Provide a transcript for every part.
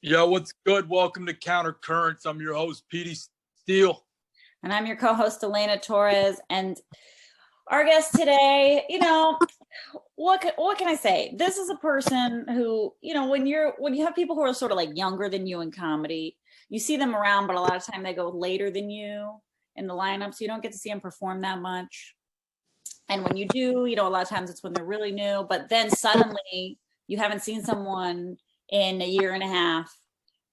Yo, what's good? Welcome to Counter Currents. I'm your host, Petey Steele. And I'm your co-host, Elena Torres. And our guest today, what can I say? This is a person who, when you have people who are sort of like younger than you in comedy, you see them around, but a lot of time they go later than you in the lineup, so you don't get to see them perform that much. And when you do, a lot of times it's when they're really new, but then suddenly you haven't seen someone in a year and a half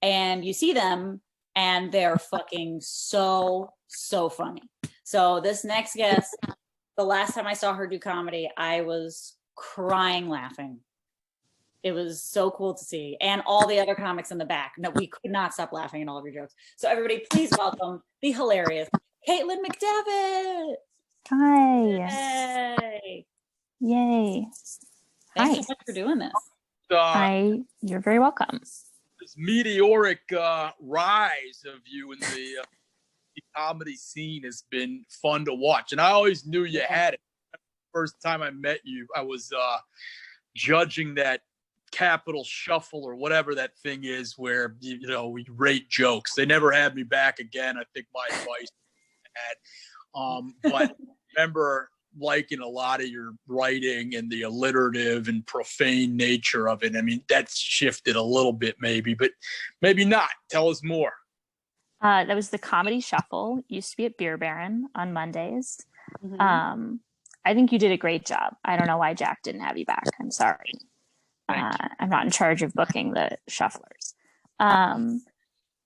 and you see them and they're fucking so funny. So this next guest, the last time I saw her do comedy, I was crying laughing. It was so cool to see. And all the other comics in the back. No, we could not stop laughing at all of your jokes. So everybody, please welcome the hilarious Caitlin McDevitt. Hi. Yay. Thanks so much for doing this. You're very welcome. This meteoric rise of you in the comedy scene has been fun to watch. And I always knew you had it. First time I met you, I was judging that Capital Shuffle or whatever that thing is where, we rate jokes. They never had me back again. I think my advice had. But remember liking a lot of your writing and the alliterative and profane nature of it. I mean, that's shifted a little bit maybe, but maybe not. Tell us more. That was the Comedy Shuffle. Used to be at Beer Baron on Mondays. Mm-hmm. I think you did a great job. I don't know why Jack didn't have you back. I'm sorry. I'm not in charge of booking the shufflers.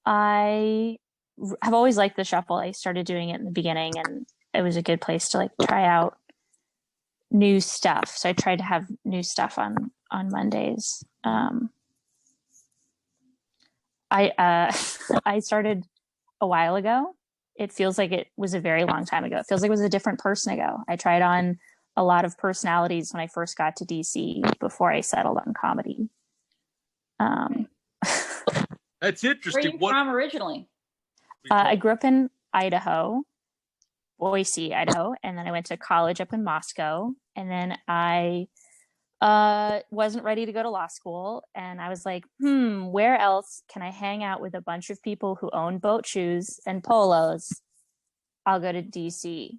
I have always liked the shuffle. I started doing it in the beginning and it was a good place to try out new stuff. So I tried to have new stuff on Mondays. I started a while ago. It feels like it was a very long time ago. It feels like it was a different person ago. I tried on a lot of personalities when I first got to DC before I settled on comedy. That's interesting. Where are you from originally? I grew up in Idaho, Boise, Idaho, and then I went to college up in Moscow, and then I wasn't ready to go to law school, and I was like, where else can I hang out with a bunch of people who own boat shoes and polos? I'll go to DC.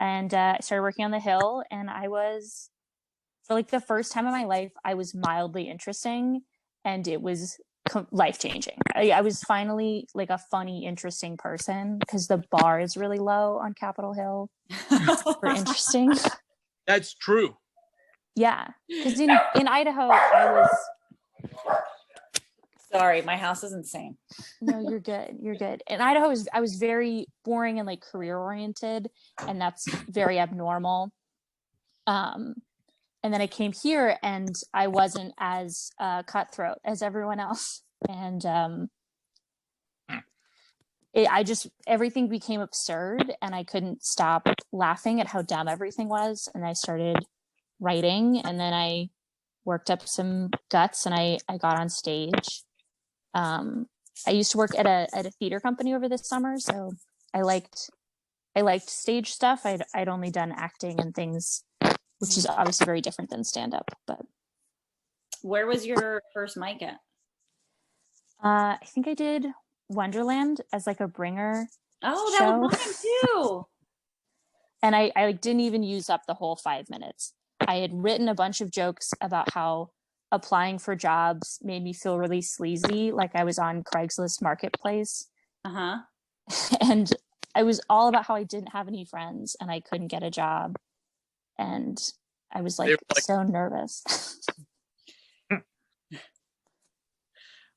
And I started working on the Hill, and I was, for the first time in my life, I was mildly interesting, and it was life-changing. I was finally a funny, interesting person because the bar is really low on Capitol Hill for interesting. That's true. Yeah, because in Idaho, I was. Sorry, my house is insane. No, you're good. You're good. In Idaho, I was very boring and career-oriented, and that's very abnormal. And then I came here and I wasn't as cutthroat as everyone else. And everything became absurd and I couldn't stop laughing at how dumb everything was. And I started writing, and then I worked up some guts and I got on stage. I used to work at a theater company over the summer. So I liked stage stuff. I'd only done acting and things, which is obviously very different than stand-up. But where was your first mic at? I think I did Wonderland as a bringer. Oh, that was mine too. And I didn't even use up the whole 5 minutes. I had written a bunch of jokes about how applying for jobs made me feel really sleazy, like I was on Craigslist Marketplace. And I was all about how I didn't have any friends and I couldn't get a job. And I was so nervous.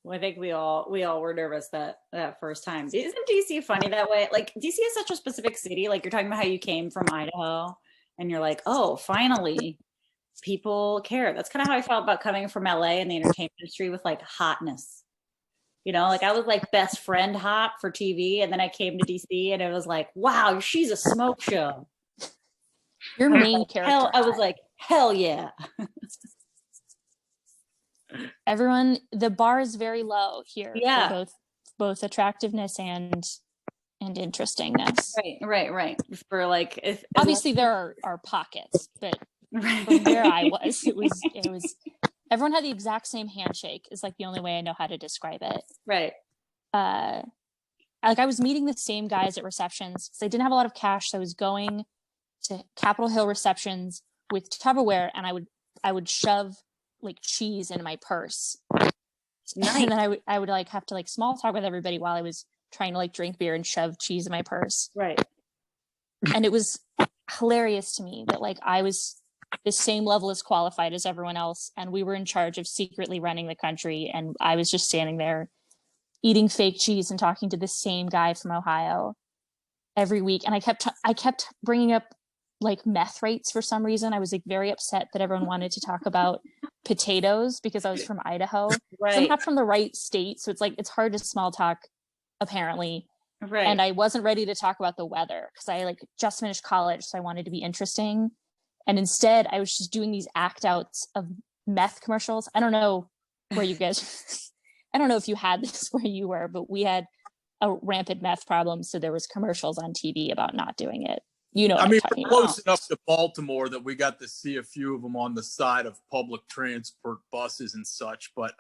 Well, I think we all were nervous that first time. Isn't DC funny that way? DC is such a specific city. You're talking about how you came from Idaho and you're like, oh, finally people care. That's kind of how I felt about coming from LA and the entertainment industry with hotness. I was best friend hot for TV. And then I came to DC and it was like, wow, she's a smoke show. Your main character. I was like, hell yeah. Everyone, the bar is very low here. Yeah. For both attractiveness and interestingness. Right. For obviously there are pockets, but from where I was, it was everyone had the exact same handshake is like the only way I know how to describe it. Right. Like I was meeting the same guys at receptions because I didn't have a lot of cash. So I was going to Capitol Hill receptions with Tupperware, and I would shove like cheese into my purse. Nice. And then I would like have to like small talk with everybody while I was trying to like drink beer and shove cheese in my purse. Right. And it was hilarious to me that like I was the same level as qualified as everyone else, and we were in charge of secretly running the country, and I was just standing there eating fake cheese and talking to the same guy from Ohio every week. And I kept bringing up like meth rates for some reason. I was like very upset that everyone wanted to talk about potatoes because I was from Idaho. Right. So I'm not from the right state, so it's like it's hard to small talk apparently. Right. And I wasn't ready to talk about the weather because I like just finished college, so I wanted to be interesting. And instead, I was just doing these act outs of meth commercials. I don't know where you guys, I don't know if you had this where you were, but we had a rampant meth problem. So there was commercials on TV about not doing it. You know what I'm talking we're close enough to Baltimore that we got to see a few of them on the side of public transport buses and such. But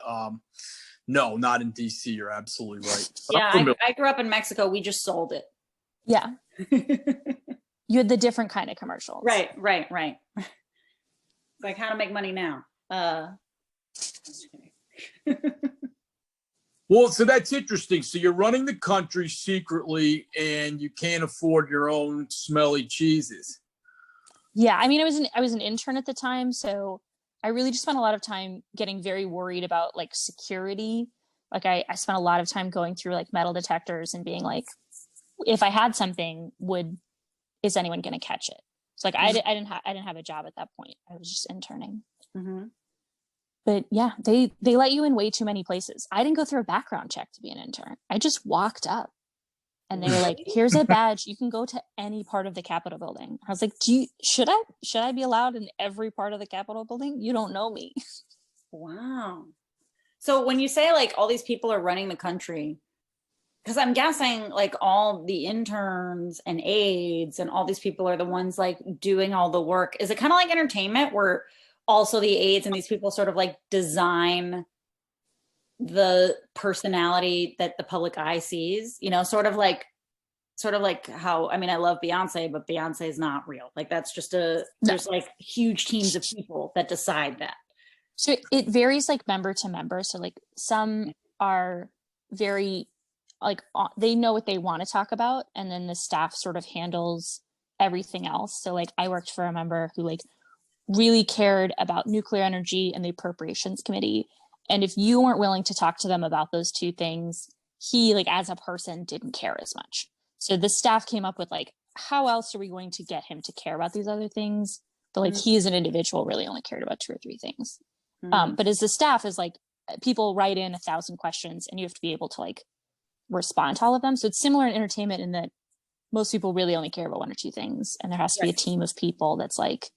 no, not in DC. You're absolutely right. Yeah, I grew up in Mexico. We just sold it. Yeah. You had the different kind of commercials. Right. Like how to make money now. Well, so that's interesting. So you're running the country secretly and you can't afford your own smelly cheeses. Yeah. I mean, I was an intern at the time, so I really just spent a lot of time getting very worried about like security. Like I spent a lot of time going through like metal detectors and being like, if I had something, is anyone going to catch it? So like I didn't have a job at that point. I was just interning. Mm-hmm. But yeah, they let you in way too many places. I didn't go through a background check to be an intern. I just walked up and they were like, here's a badge. You can go to any part of the Capitol building. I was like, should I be allowed in every part of the Capitol building? You don't know me. Wow. So when you say like all these people are running the country, because I'm guessing like all the interns and aides and all these people are the ones like doing all the work. Is it kind of like entertainment where also the aides and these people sort of like design the personality that the public eye sees, you know, sort of like how, I mean, I love Beyonce, but Beyonce is not real. Like that's just there's like huge teams of people that decide that. So it varies like member to member. So like some are very like, they know what they want to talk about. And then the staff sort of handles everything else. So like I worked for a member who like really cared about nuclear energy and the appropriations committee. And if you weren't willing to talk to them about those two things, he like as a person didn't care as much. So the staff came up with like, how else are we going to get him to care about these other things? But like he as an individual really only cared about 2 or 3 things. But as the staff is like, people write in 1,000 questions and you have to be able to like respond to all of them. So it's similar in entertainment in that most people really only care about 1 or 2 things. And there has to be a team of people that's like,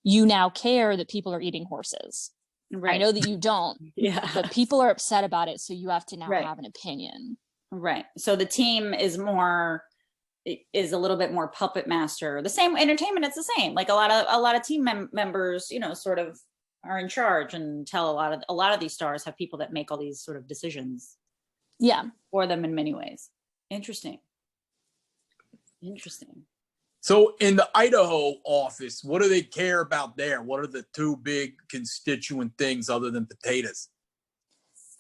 you now care that people are eating horses. Right. I know that you don't, but people are upset about it. So you have to now have an opinion. Right. So the team is a little bit more puppet master. The same entertainment, it's the same. Like a lot of team members, you know, sort of are in charge and tell a lot of these stars have people that make all these sort of decisions. Yeah. For them in many ways. Interesting. So in the Idaho office, what do they care about there? What are the 2 big constituent things other than potatoes?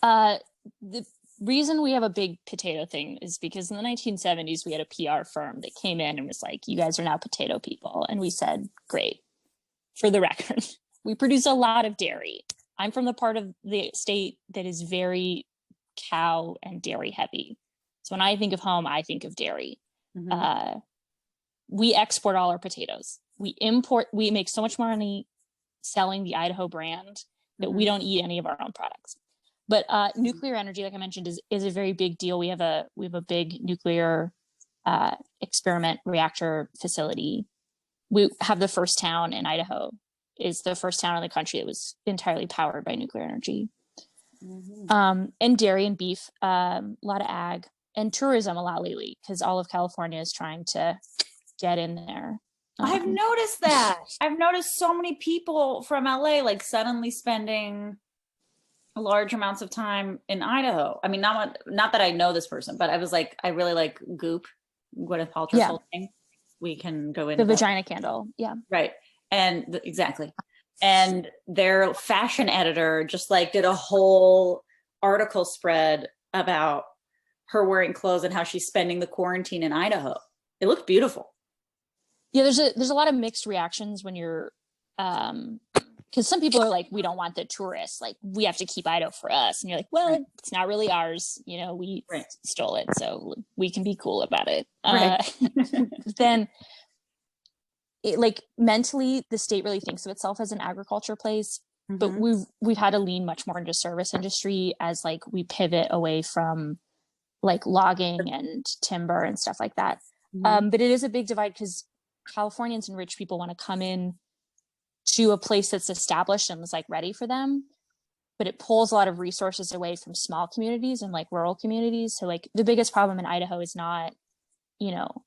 The reason we have a big potato thing is because in the 1970s, we had a PR firm that came in and was like, you guys are now potato people. And we said, great. For the record, we produce a lot of dairy. I'm from the part of the state that is very cow and dairy heavy. So when I think of home, I think of dairy. Mm-hmm. We export all our potatoes. We make so much more money selling the Idaho brand that we don't eat any of our own products. But nuclear energy, like I mentioned, is a very big deal. We have a big nuclear experiment reactor facility. We have the first town in Idaho is the first town in the country that was entirely powered by nuclear energy. Mm-hmm. And dairy and beef, a lot of ag and tourism a lot lately because all of California is trying to get in there. I've noticed that. I've noticed so many people from LA like suddenly spending large amounts of time in Idaho. I mean, not that I know this person, but I was like, I really like Goop, Gwyneth Paltrow's whole thing. We can go into the vagina candle. Yeah. Right. And exactly. And their fashion editor just like did a whole article spread about her wearing clothes and how she's spending the quarantine in Idaho. It looked beautiful. Yeah, there's a lot of mixed reactions when you're because some people are like, we don't want the tourists, like we have to keep Idaho for us, and you're like, well, it's not really ours, you know, we stole it, so we can be cool about it. Then it, like, mentally the state really thinks of itself as an agriculture place, but we've had to lean much more into service industry as like we pivot away from like logging and timber and stuff like that. But it is a big divide because Californians and rich people want to come in to a place that's established and is like ready for them, but it pulls a lot of resources away from small communities and like rural communities. So like the biggest problem in Idaho is not, you know,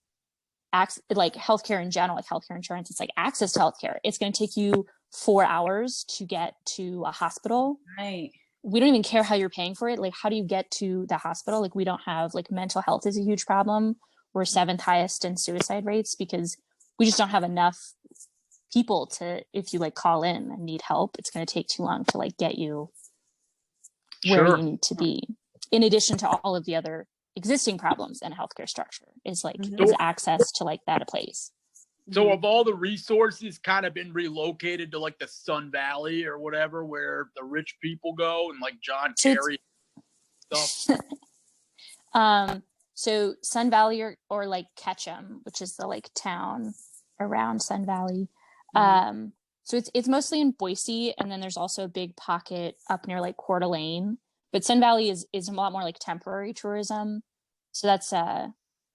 like healthcare in general, like healthcare insurance. It's like access to healthcare. It's going to take you 4 hours to get to a hospital. Right. We don't even care how you're paying for it. Like, how do you get to the hospital? Like, we don't have, like, mental health is a huge problem. We're 7th highest in suicide rates because we just don't have enough people to, if you like call in and need help, it's going to take too long to like get you where you need to be. In addition to all of the other existing problems in healthcare structure is like is access to like that place. So have all the resources kind of been relocated to like the Sun Valley or whatever, where the rich people go and like John Kerry stuff? So Sun Valley or like Ketchum, which is the like town around Sun Valley. So it's mostly in Boise, and then there's also a big pocket up near like Coeur d'Alene. But Sun Valley is a lot more like temporary tourism. So that's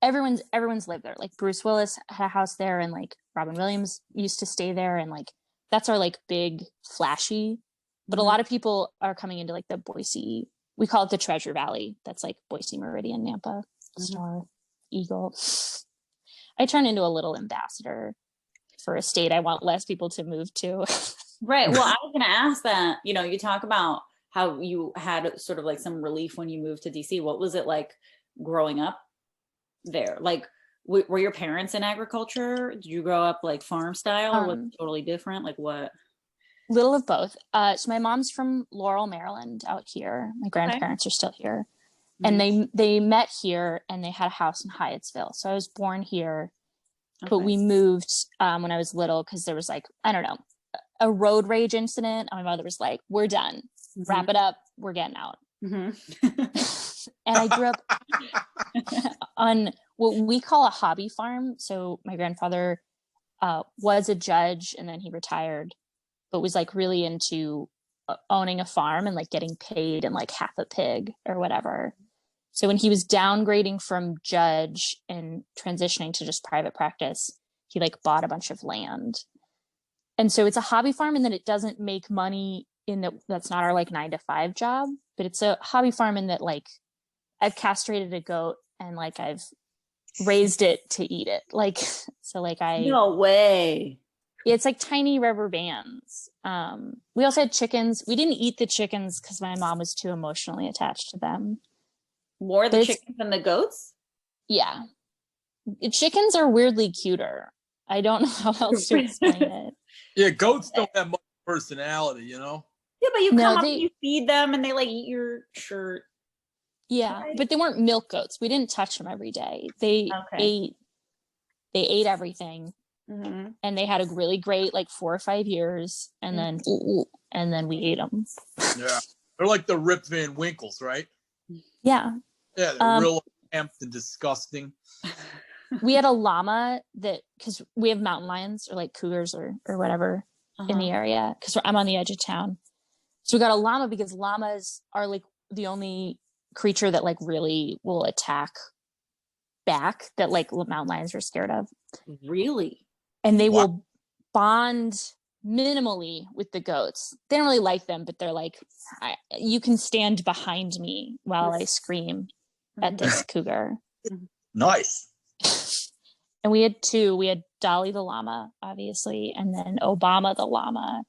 everyone's lived there. Like Bruce Willis had a house there, and like Robin Williams used to stay there, and like that's our like big flashy. But a lot of people are coming into like the Boise. We call it the Treasure Valley. That's like Boise, Meridian, Nampa, Star, Eagle. I turn into a little ambassador for a state I want less people to move to. Right. Well, I was going to ask that, you know, you talk about how you had sort of like some relief when you moved to DC. What was it like growing up there? Like, were your parents in agriculture? Did you grow up like farm style, or was it totally different? Like what? Little of both. So my mom's from Laurel, Maryland, out here. My grandparents are still here. And they met here, and they had a house in Hyattsville. So I was born here. But we moved when I was little because there was like, I don't know, a road rage incident. And my mother was like, we're done. Wrap it up. We're getting out. And I grew up on what we call a hobby farm. So my grandfather was a judge, and then he retired, but was like really into owning a farm and like getting paid in like half a pig or whatever. So when he was downgrading from judge and transitioning to just private practice, he like bought a bunch of land. And so it's a hobby farm, and then it doesn't make money in that's not our like 9-to-5 job, but it's a hobby farm in that like I've castrated a goat and like I've raised it to eat it. Like, so like no way. It's like tiny rubber bands. We also had chickens. We didn't eat the chickens because my mom was too emotionally attached to them. More the chickens than the goats? Yeah. Chickens are weirdly cuter. I don't know how else to explain it. Yeah, goats don't have much personality, you know? Yeah, but you come up and you feed them, and they like eat your shirt. Yeah, right? But they weren't milk goats. We didn't touch them every day. They ate everything. And they had a really great like 4 or 5 years, and then we ate them. Yeah, they're like the Rip Van Winkles, right? Yeah, they're real amped and disgusting. We had a llama because we have mountain lions or like cougars or whatever in the area, because I'm on the edge of town. So we got a llama because llamas are like the only creature that like really will attack back that like mountain lions are scared of. Really? And they will bond minimally with the goats. They don't really like them, but they're like, you can stand behind me while I scream at this cougar. Nice. And we had two. We had Dolly the llama, obviously, and then Obama the llama.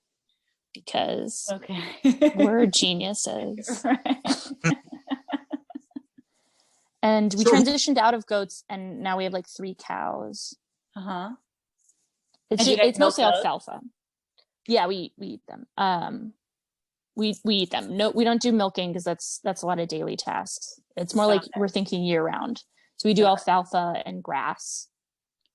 because Okay. we're geniuses. Right. And we So- transitioned out of goats, and now we have like 3 cows. Uh-huh. It's And you guys it's mostly milk those? alfalfa. Yeah, we eat them. We eat them. No, we don't do milking because that's a lot of daily tasks. It's more like we're thinking year round. So we do alfalfa and grass,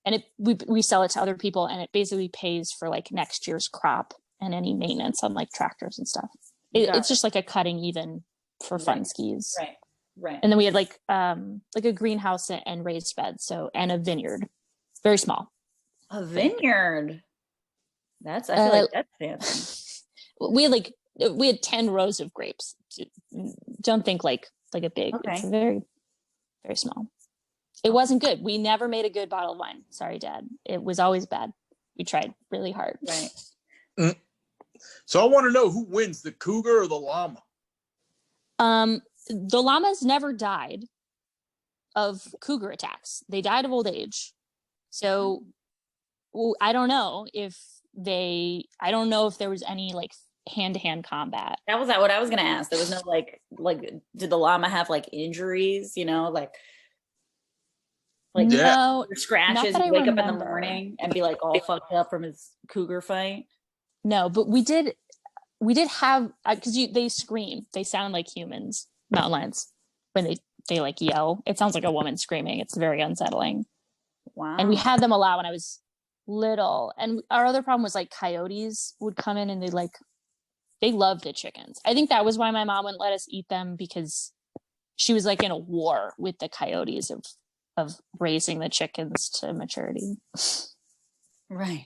and we sell it to other people, and it basically pays for like next year's crop and any maintenance on like tractors and stuff. It's just like a cutting even for fun skis. Right. Right. And then we had like a greenhouse and raised beds, and a vineyard, very small. A vineyard. I feel like that's fancy. We had 10 rows of grapes. Don't think like a big. Okay. It's very, very small. It wasn't good. We never made a good bottle of wine. Sorry, Dad. It was always bad. We tried really hard. Right. So I want to know who wins, the cougar or the llama? The llamas never died of cougar attacks. They died of old age. So I don't know if there was any like hand-to-hand combat. That was what I was gonna ask. There was no like did the llama have like injuries, like no scratches, that I wake up in the remember. morning and be like all fucked up from his cougar fight? No, but we did have, because they scream. They sound like humans, mountain lions, when they like yell. It sounds like a woman screaming. It's very unsettling. Wow. And we had them a lot when I was little. And our other problem was like coyotes would come in and they loved the chickens. I think that was why my mom wouldn't let us eat them, because she was like in a war with the coyotes of raising the chickens to maturity. Right.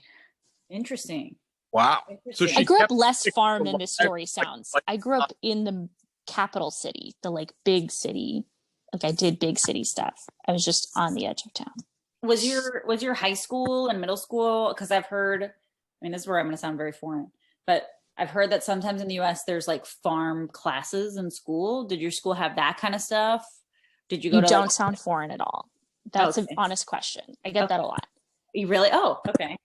Interesting. Wow. So I grew up less farm than this story sounds. I grew up in the capital city, the like big city. Like I did big city stuff. I was just on the edge of town. Was your high school and middle school? Because I've heard, this is where I'm going to sound very foreign, but I've heard that sometimes in the US there's like farm classes in school. Did your school have that kind of stuff? Did you go You to don't sound foreign at all. That's an honest question. I get that a lot. You really? Oh, okay.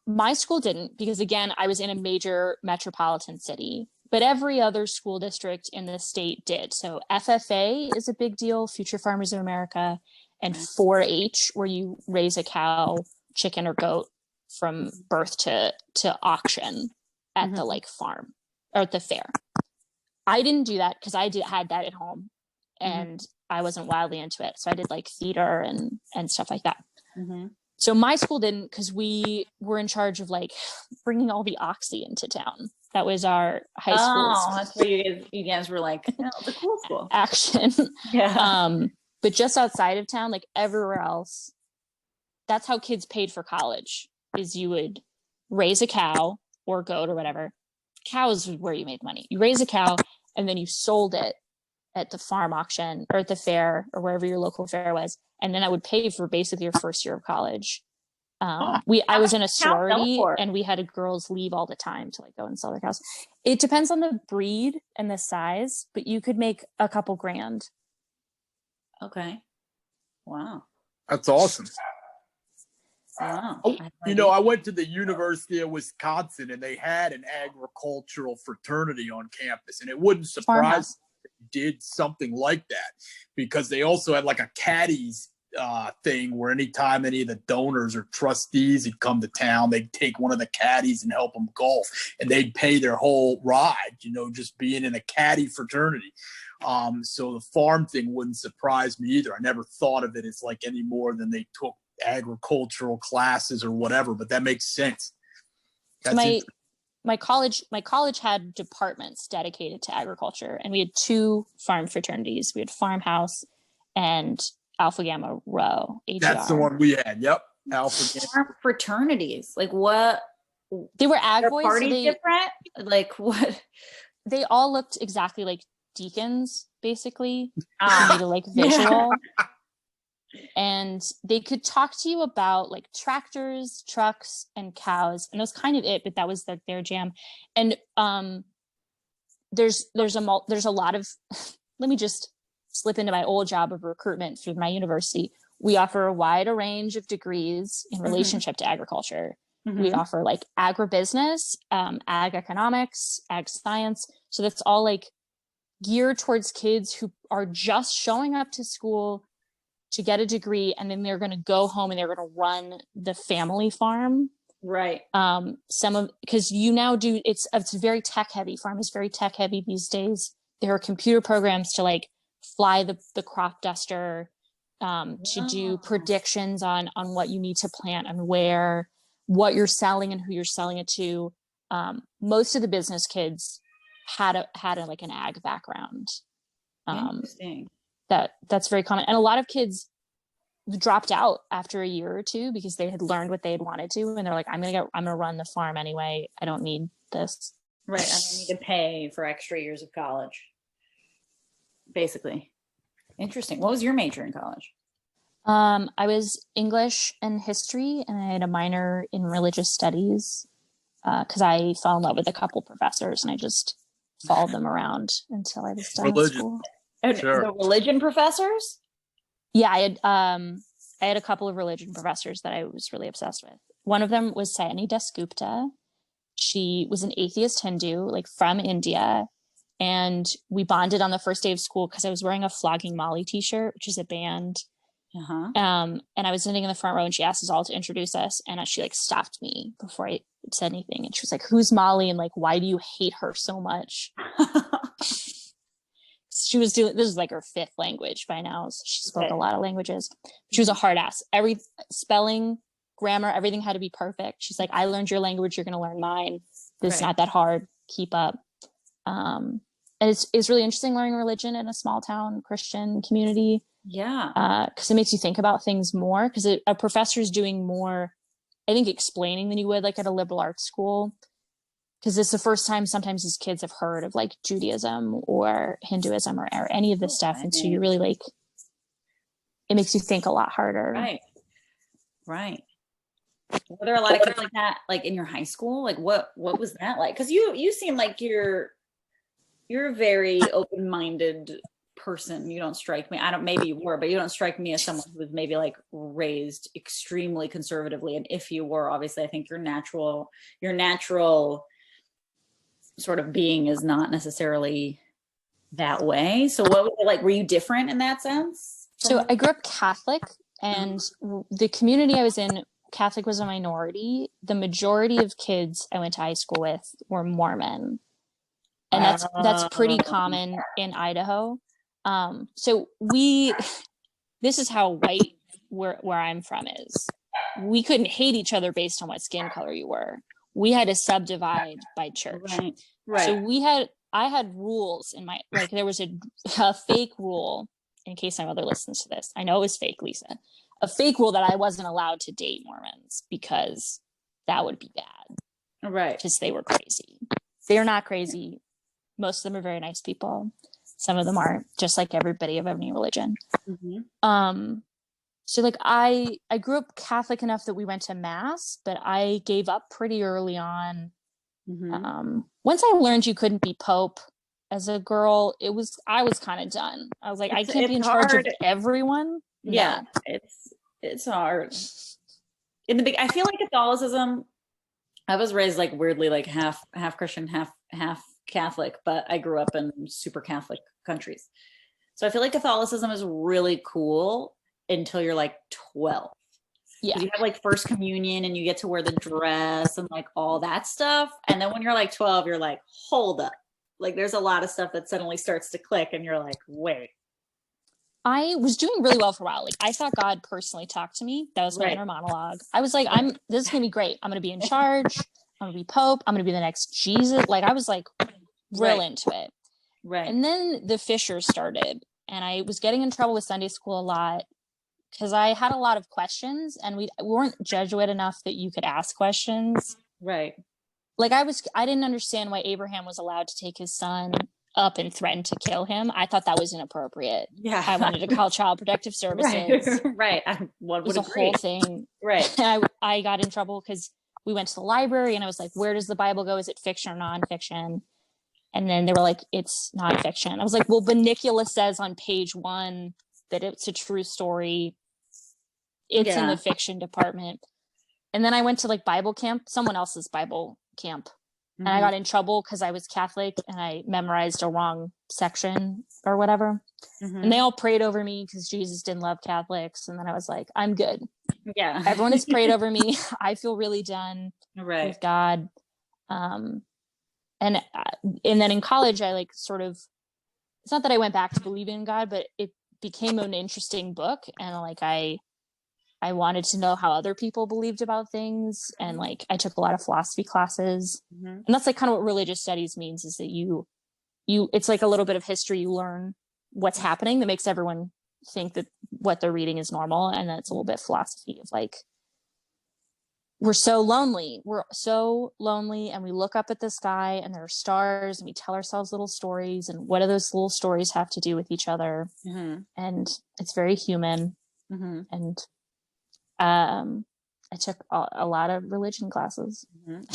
My school didn't, because again, I was in a major metropolitan city, but every other school district in the state did. So FFA is a big deal, Future Farmers of America, and 4-H, where you raise a cow, chicken, or goat from birth to auction at the like farm or at the fair. I didn't do that because I had that at home, and I wasn't wildly into it. So I did like theater and stuff like that. Mm-hmm. So my school didn't, because we were in charge of like bringing all the oxy into town. That was our high school. Oh, that's where you guys were like, no, the cool school Action. Yeah. But just outside of town, like everywhere else, that's how kids paid for college, is you would raise a cow or goat or whatever. Cows is where you made money. You raise a cow and then you sold it at the farm auction or at the fair or wherever your local fair was. And then I would pay for basically your first year of college. I was in a sorority and we had girls leave all the time to like go and sell their cows. It depends on the breed and the size, but you could make a couple grand. Okay. Wow. That's awesome. Wow. I went to the University of Wisconsin and they had an agricultural fraternity on campus, and it wouldn't surprise me if they did something like that, because they also had like a caddies thing where anytime any of the donors or trustees had come to town, they'd take one of the caddies and help them golf, and they'd pay their whole ride, just being in a caddy fraternity. So the farm thing wouldn't surprise me either. I never thought of it as like any more than they took agricultural classes or whatever, but that makes sense. My college had departments dedicated to agriculture, and we had 2 farm fraternities. We had Farmhouse and Alpha Gamma Rho. AGR. That's the one we had. Yep. Alpha Gamma. Farm fraternities. Like what? They were ag boys. Parties different? Like what? They all looked exactly like deacons, basically. You need a like visual. Yeah. And they could talk to you about like tractors, trucks, and cows, and that was kind of it. But that was their jam. And there's a lot of. Let me just slip into my old job of recruitment through my university. We offer a wide range of degrees in relationship to agriculture. We offer like agribusiness, ag economics, ag science. So that's all like geared towards kids who are just showing up to school to get a degree, and then they're going to go home and they're going to run the family farm. Right. Because you now do, it's very tech heavy. Farm is very tech heavy these days. There are computer programs to like fly the crop duster, to do predictions on what you need to plant and where, what you're selling and who you're selling it to. Most of the business kids had like an ag background. Interesting. That's very common. And a lot of kids dropped out after a year or two because they had learned what they had wanted to, and they're like, I'm gonna run the farm anyway. I don't need this. Right. I don't need to pay for extra years of college. Basically. Interesting. What was your major in college? I was English and history, and I had a minor in religious studies because I fell in love with a couple professors, and I just followed them around until I was done with school. Sure. The religion professors? Yeah, I had a couple of religion professors that I was really obsessed with. One of them was Sayani Dasgupta. She was an atheist Hindu, like from India. And we bonded on the first day of school because I was wearing a Flogging Molly t-shirt, which is a band. And I was sitting in the front row, and she asked us all to introduce us. And she like stopped me before I said anything. And she was like, "Who's Molly? And like, why do you hate her so much?" She was doing, this is like her fifth language by now. So she spoke a lot of languages. She was a hard ass. Every spelling, grammar, everything had to be perfect. She's like, I learned your language, you're going to learn mine. This is not that hard. Keep up. And it's really interesting learning religion in a small town Christian community. Yeah. Because it makes you think about things more, because a professor is doing more, I think, explaining than you would like at a liberal arts school. Because it's the first time sometimes these kids have heard of like Judaism or Hinduism or any of this stuff. And so you really like, it makes you think a lot harder. Right. Were there a lot of kids like that, like in your high school? Like what was that like? Because you seem like you're a very open-minded person. You don't strike me. Maybe you were, but you don't strike me as someone who was maybe like raised extremely conservatively. And if you were, obviously, I think your natural sort of being is not necessarily that way. So what was it like? Were you different in that sense? So I grew up Catholic, and the community I was in, Catholic was a minority. The majority of kids I went to high school with were Mormon. And that's pretty common in Idaho. So this is how white where I'm from is. We couldn't hate each other based on what skin color you were. We had to subdivide by church. Right. So I had rules in my, like there was a fake rule, in case my mother listens to this. I know it was fake, Lisa. A fake rule that I wasn't allowed to date Mormons because that would be bad. Right. Because they were crazy. They're not crazy. Most of them are very nice people. Some of them are, just like everybody of any religion. So like I grew up Catholic enough that we went to mass, but I gave up pretty early on. Once I learned you couldn't be Pope as a girl, I was kind of done. I was like, I can't be in charge of everyone. Yeah, it's hard. I feel like Catholicism, I was raised like weirdly like half Christian, half Catholic, but I grew up in super Catholic countries. So I feel like Catholicism is really cool until you're like 12. Yeah. You have like first communion and you get to wear the dress and like all that stuff. And then when you're like 12, you're like, hold up. Like there's a lot of stuff that suddenly starts to click and you're like, wait. I was doing really well for a while. Like I thought God personally talked to me. That was my inner monologue. I was like, this is going to be great. I'm going to be in charge. I'm going to be Pope. I'm going to be the next Jesus. Like I was like real into it. Right. And then the fissures started and I was getting in trouble with Sunday school a lot because I had a lot of questions and we weren't Jesuit enough that you could ask questions. Right. Like I didn't understand why Abraham was allowed to take his son up and threaten to kill him. I thought that was inappropriate. Yeah. I wanted to call Child Protective Services. Right. It was a whole thing. Right. And I got in trouble because we went to the library and I was like, where does the Bible go? Is it fiction or nonfiction? And then they were like, it's nonfiction. I was like, well, Benicula says on page 1 that it's a true story. It's in the fiction department. and then I went to like Bible camp, someone else's Bible camp. And I got in trouble because I was Catholic and I memorized a wrong section or whatever. And they all prayed over me because Jesus didn't love Catholics. And then I was like, I'm good. Yeah. Everyone has prayed over me. I feel really done with God. And then in college, I like sort of, it's not that I went back to believing in God, but it became an interesting book. And like, I wanted to know how other people believed about things. And like, I took a lot of philosophy classes. And that's like kind of what religious studies means, is that you, it's like a little bit of history. You learn what's happening that makes everyone think that what they're reading is normal. And then it's a little bit philosophy of like, we're so lonely. And we look up at the sky and there are stars and we tell ourselves little stories. And what do those little stories have to do with each other? And it's very human. And I took a lot of religion classes. And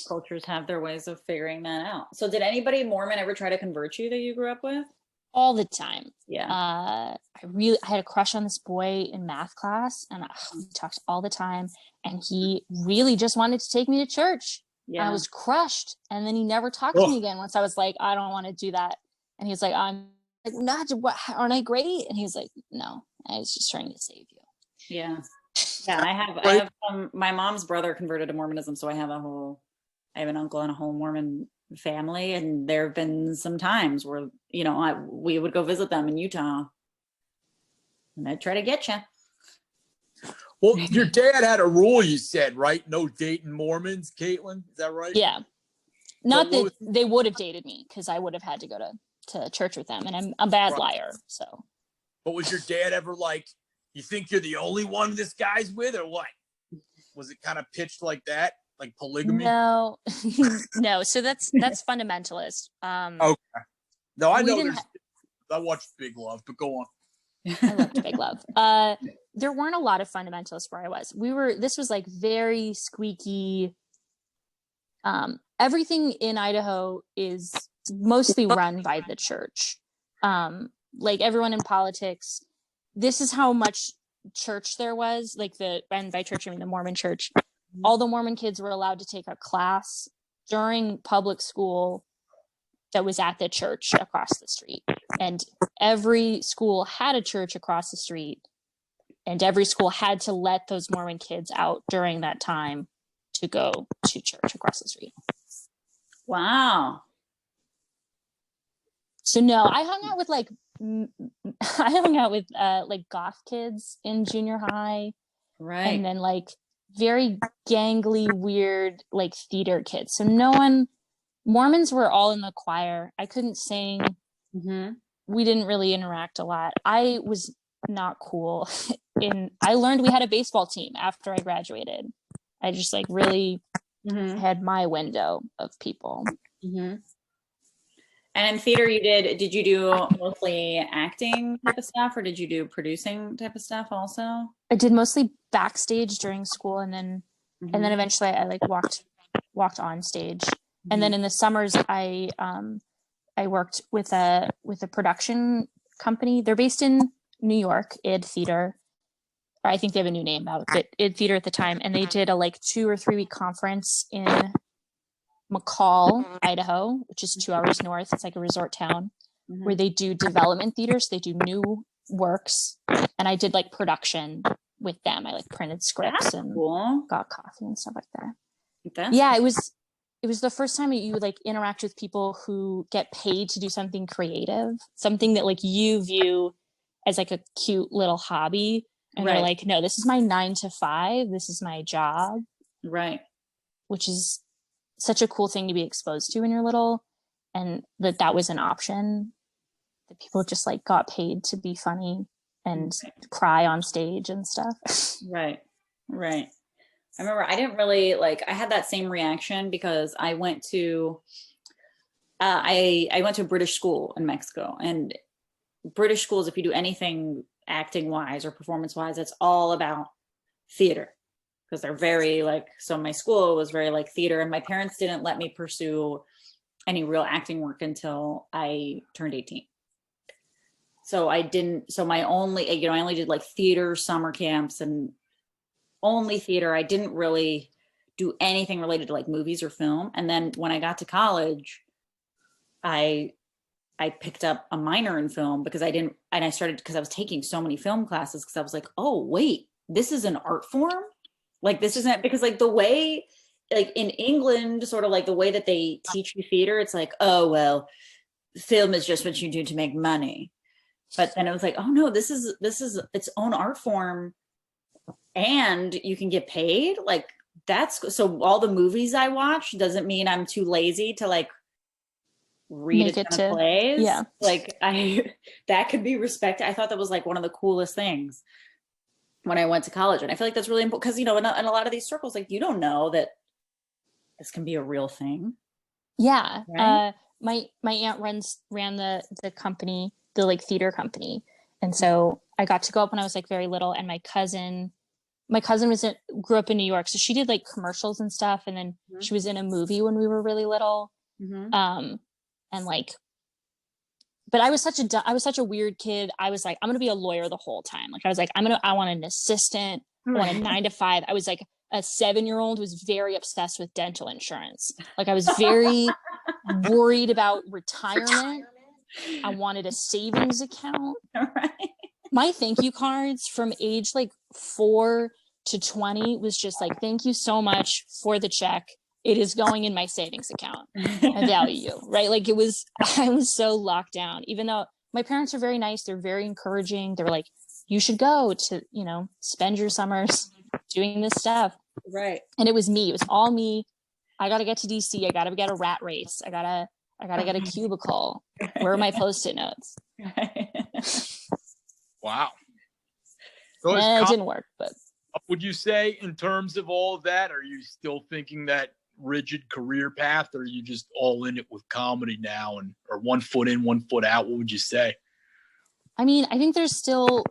cultures have their ways of figuring that out. So did anybody Mormon ever try to convert you that you grew up with? All the time. Yeah. I had a crush on this boy in math class, and we talked all the time, and he really just wanted to take me to church. Yeah. I was crushed. And then he never talked to me again once I was like, I don't want to do that. And he was like, I'm like, not what, aren't I great? And he was like, no, I was just trying to save you. Yeah. Yeah, I have my mom's brother converted to Mormonism, so I have an uncle and a whole Mormon family, and there have been some times where, you know, we would go visit them in Utah, and I'd try to get you. Well, your dad had a rule, you said, right? No dating Mormons, Caitlin, is that right? Yeah. Not that they would have dated me, because I would have had to go to church with them, and I'm a bad liar, so. But was your dad ever like, you think you're the only one this guy's with, or what? Was it kind of pitched like that, like polygamy? No, no. So that's fundamentalist. Okay. No, I know. I watched Big Love, but go on. I loved Big Love. There weren't a lot of fundamentalists where I was. This was like very squeaky. Everything in Idaho is mostly run by the church. Like everyone in politics. This is how much church there was, and by church I mean the Mormon church. All the Mormon kids were allowed to take a class during public school that was at the church across the street. And every school had a church across the street. And every school had to let those Mormon kids out during that time to go to church across the street. Wow. So no, I hung out with like goth kids in junior high, right? And then like very gangly, weird like theater kids. So Mormons were all in the choir. I couldn't sing. We didn't really interact a lot. I was not cool. I learned we had a baseball team after I graduated. I just like really had my window of people. And in theater, did you do mostly acting type of stuff, or did you do producing type of stuff also? I did mostly backstage during school, and then eventually I like walked on stage. And then in the summers I worked with a production company. They're based in New York, Id Theater. I think they have a new name now, but Id Theater at the time, and they did a like 2 or 3 week conference in McCall, Idaho, which is 2 hours north. It's like a resort town where they do development theater. So they do new works. And I did like production with them. I like printed scripts and got coffee and stuff like that. It was the first time that you would like interact with people who get paid to do something creative, something that like you view as like a cute little hobby. And they're like, no, this is my 9 to 5. This is my job. Right. Which is such a cool thing to be exposed to when you're little, and that was an option, that people just like got paid to be funny and cry on stage and stuff. Right. I remember I didn't really I had that same reaction because I went to I went to a British school in Mexico, and British schools, if you do anything acting wise or performance wise, it's all about theater. Because they're very so my school was very theater, and my parents didn't let me pursue any real acting work until I turned 18. So I only did theater summer camps and only theater. I didn't really do anything related to like movies or film. And then when I got to college, I picked up a minor in film because I started because I was taking so many film classes because I was like, oh wait, this is an art form? Like this isn't, because like the way, like in England, sort of like the way that they teach you theater, it's like, oh well, film is just what you do to make money. But then it was like, oh no, this is its own art form and you can get paid. Like that's, so all the movies I watch doesn't mean I'm too lazy to like read Make a ton of plays. Yeah. Like that could be respected. I thought that was like one of the coolest things when I went to college. And I feel like that's really important because, you know, in a lot of these circles, like you don't know that this can be a real thing. Yeah. Right? My aunt ran the company, the like theater company. And so I got to go up when I was like very little. And my cousin grew up in New York. So she did like commercials and stuff. And then she was in a movie when we were really little. And like, but I was such a weird kid. I was like, I'm going to be a lawyer the whole time. Like I was like, I want an assistant. I want a 9 to 5. I was like a 7-year-old was very obsessed with dental insurance. Like I was very worried about retirement. I wanted a savings account. Right. My thank you cards from age like 4 to 20 was just like, thank you so much for the check. It is going in my savings account. I value you, right? Like I was so locked down, even though my parents are very nice. They're very encouraging. They were like, you should go to, you know, spend your summers doing this stuff. Right. And it was me. It was all me. I got to get to DC. I got to get a rat race. I got to get a cubicle. Where are my Post-it notes? Wow. So it didn't work, but. Would you say in terms of all of that, are you still thinking that rigid career path, or are you just all in it with comedy now and or one foot in, one foot out? What would you say? I mean, I think there's still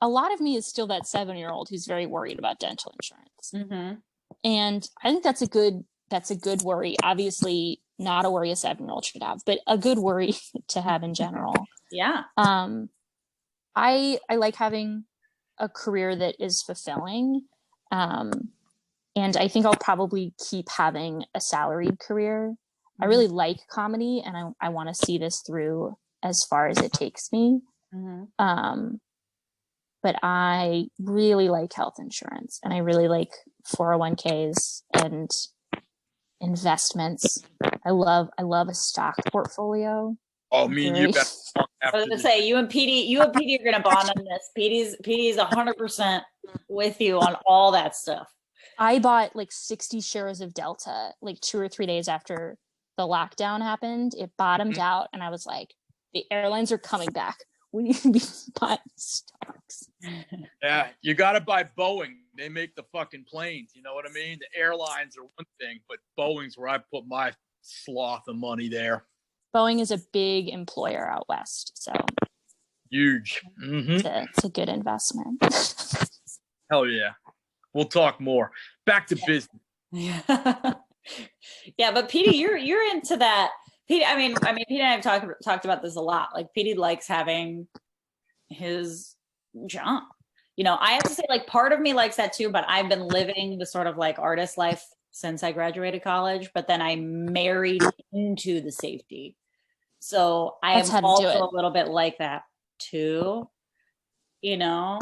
a lot of me is still that 7-year-old who's very worried about dental insurance. And I think that's a good worry. Obviously not a worry a 7-year-old should have, but a good worry to have in general. Yeah. I like having a career that is fulfilling. And I think I'll probably keep having a salaried career. I really like comedy and I want to see this through as far as it takes me. But I really like health insurance and I really like 401ks and investments. I love a stock portfolio. Oh, me and you. I was gonna say you and Petey are gonna bond on this. Petey's 100% with you on all that stuff. I bought like 60 shares of Delta like 2 or 3 days after the lockdown happened. It bottomed out, and I was like, the airlines are coming back. We need to be buying stocks. Yeah, you got to buy Boeing. They make the fucking planes. You know what I mean? The airlines are one thing, but Boeing's where I put my sloth of money there. Boeing is a big employer out west, so huge. It's a good investment. Hell yeah. We'll talk more. Back to business. Yeah, but Petey, you're into that. Petey, I mean, Petey and I have talked about this a lot. Like Petey likes having his job. You know, I have to say, like, part of me likes that too, but I've been living the sort of like artist life since I graduated college, but then I married into the safety. So I am also a little bit like that too, you know?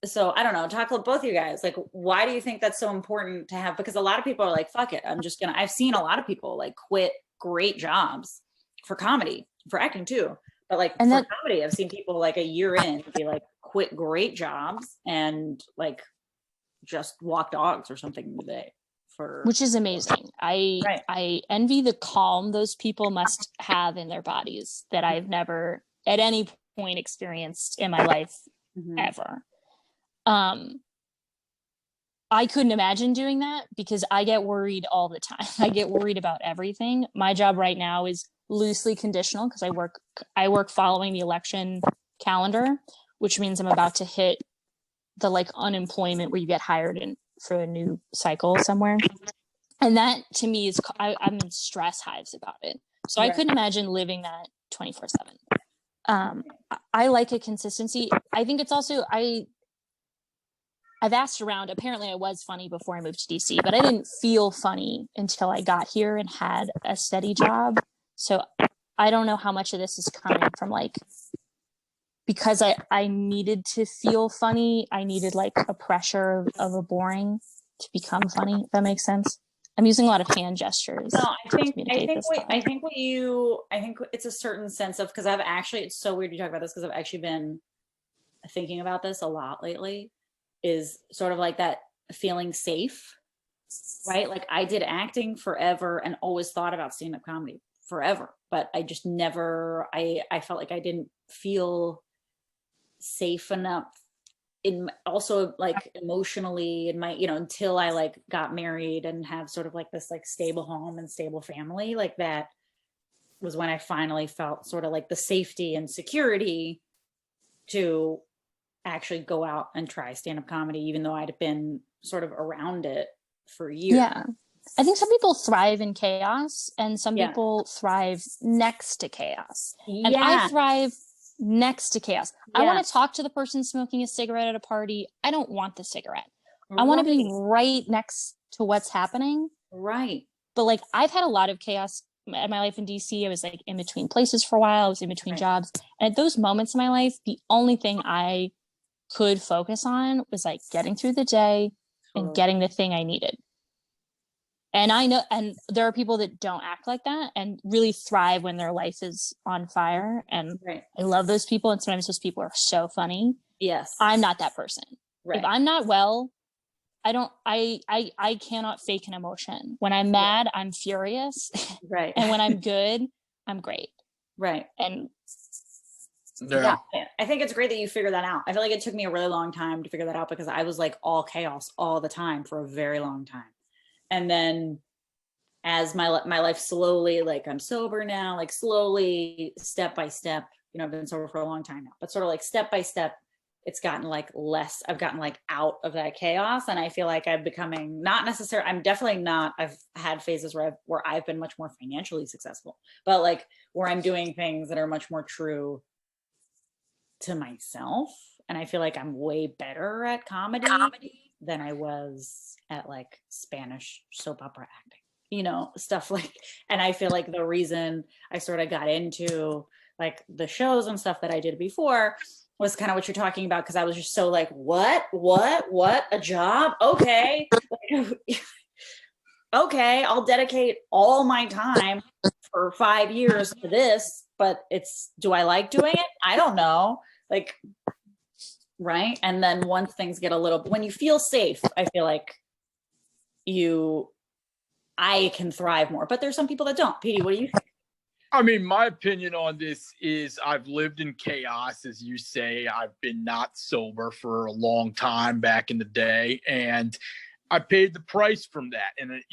So I don't know, talk to both of you guys. Like, why do you think that's so important to have? Because a lot of people are like, fuck it. I've seen a lot of people like quit great jobs for comedy, for acting too. But like for comedy, I've seen people like a year in be like quit great jobs and like just walk dogs or something today. Which is amazing. I envy the calm those people must have in their bodies that I've never at any point experienced in my life ever. I couldn't imagine doing that because I get worried all the time. I get worried about everything. My job right now is loosely conditional because I work following the election calendar, which means I'm about to hit the like unemployment where you get hired in for a new cycle somewhere. And that to me is, I'm in stress hives about it. So I couldn't imagine living that 24/7. I like a consistency. I think it's also, I've asked around. Apparently I was funny before I moved to DC, but I didn't feel funny until I got here and had a steady job. So I don't know how much of this is coming from like, because I needed to feel funny. I needed like a pressure of a boring to become funny. If that makes sense. I'm using a lot of hand gestures. No, I think it's a certain sense of, because it's so weird you talk about this, because I've actually been thinking about this a lot lately, is sort of like that feeling safe, right? Like I did acting forever and always thought about stand-up comedy forever, but I just never, I felt like I didn't feel safe enough in also like emotionally in my, until I like got married and have sort of like this like stable home and stable family. Like that was when I finally felt sort of like the safety and security to actually go out and try stand-up comedy, even though I'd been sort of around it for years. Yeah. I think some people thrive in chaos and some people thrive next to chaos. And I thrive next to chaos. I want to talk to the person smoking a cigarette at a party. I don't want the cigarette. I want to be right next to what's happening. Right. But like I've had a lot of chaos in my life in DC. I was like in between places for a while. I was in between jobs. And at those moments in my life, the only thing I could focus on was like getting through the day and getting the thing I needed. And I know, and there are people that don't act like that and really thrive when their life is on fire. And I love those people. And sometimes those people are so funny. Yes. I'm not that person. Right. If I'm not well, I cannot fake an emotion. When I'm mad, I'm furious. Right. And when I'm good, I'm great. Right. And yeah, I think it's great that you figured that out. I feel like it took me a really long time to figure that out because I was like all chaos all the time for a very long time. And then as my life slowly, like I'm sober now, like slowly, step by step, I've been sober for a long time now, but sort of like step by step, it's gotten like less, I've gotten like out of that chaos. And I feel like I'm becoming I'm definitely not, I've had phases where I've been much more financially successful, but like where I'm doing things that are much more true to myself. And I feel like I'm way better at comedy than I was at like Spanish soap opera acting, stuff like, and I feel like the reason I sort of got into like the shows and stuff that I did before was kind of what you're talking about. Cause I was just so like, what, a job? Okay. Okay. I'll dedicate all my time for 5 years to this, but do I like doing it? I don't know. Like, right. And then once things get when you feel safe, I feel like I can thrive more, but there's some people that don't. Petey, what do you think? I mean, my opinion on this is I've lived in chaos, as you say. I've been not sober for a long time back in the day, and I paid the price from that. And,